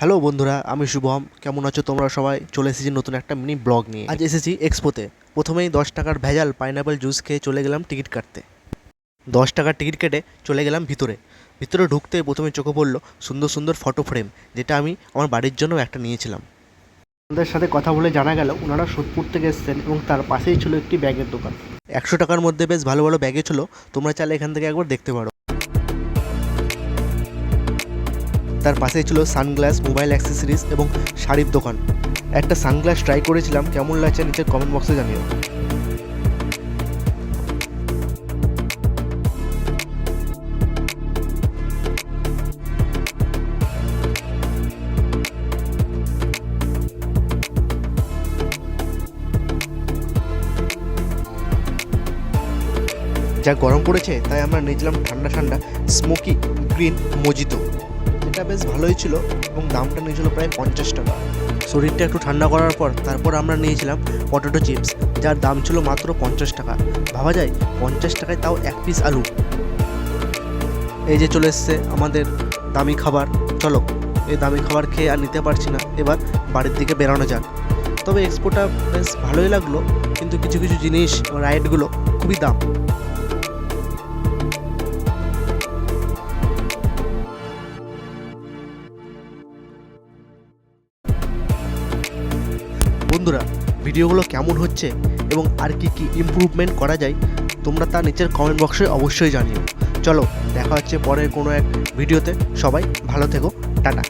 Hello বন্ধুরা, আমি শুভম। কেমন আছো তোমরা সবাই? চলে এসেছি নতুন একটা মিনি ব্লগ নিয়ে। আজ এসেছি এক্সপোতে। প্রথমেই 10 টাকার ভেজাল পাইনাপেল জুস খেয়ে চলে গেলাম টিকিট কাটতে। 10 টাকার টিকিট কেটে চলে গেলাম ভিতরে। ভিতরে ঢুকতে প্রথমে চোখে পড়লো সুন্দর সুন্দর ফটো ফ্রেম, যেটা আমি আমার বাড়ির জন্য একটা নিয়েছিলাম। ওনাদের সাথে কথা বলে জানা গেল ওনারা সোদপুর থেকে এসেছেন এবং তার পাশেই ছিল একটি ব্যাগের দোকান। 100 টাকার মধ্যে বেশ ভালো ভালো ব্যাগে ছিল, তোমরা চাইলে এখান থেকে একবার দেখতে পারো। তার পাশেই ছিল সানগ্লাস, মোবাইল অ্যাক্সেসরিজ এবং শাড়ির দোকান। একটা সানগ্লাস ট্রাই করেছিলাম, কেমন লাগছে নিচের কমেন্ট বক্সে জানিও। যা গরম পড়েছে তাই আমরা নিয়েছিলাম ঠান্ডা ঠান্ডা স্মোকি গ্রিন মজিতো, যেটা বেশ ভালোই ছিল এবং দামটা নিয়েছিল প্রায় 50 টাকা। শরীরটা একটু ঠান্ডা করার পর তারপর আমরা নিয়েছিলাম পটেটো চিপস, যার দাম ছিল মাত্র 50 টাকা। ভাবা যায় 50 টাকায় তাও এক পিস আলু। এই যে চলে এসছে আমাদের দামি খাবার। চলো, এই দামি খাবার খেয়ে আর নিতে পারছি না, এবার বাড়ির দিকে বেরোনো যাক। তবে এক্সপোটা বেশ ভালোই লাগলো, কিন্তু কিছু কিছু জিনিস রাইডগুলো খুবই দাম। বন্ধুরা, ভিডিওগুলো কেমন হচ্ছে এবং আর কি কি ইমপ্রুভমেন্ট করা যায় তোমরা তা নিচের কমেন্ট বক্সে অবশ্যই জানিও। চলো, দেখা হচ্ছে পরের কোনো এক ভিডিওতে। সবাই ভালো থেকো, টাটা।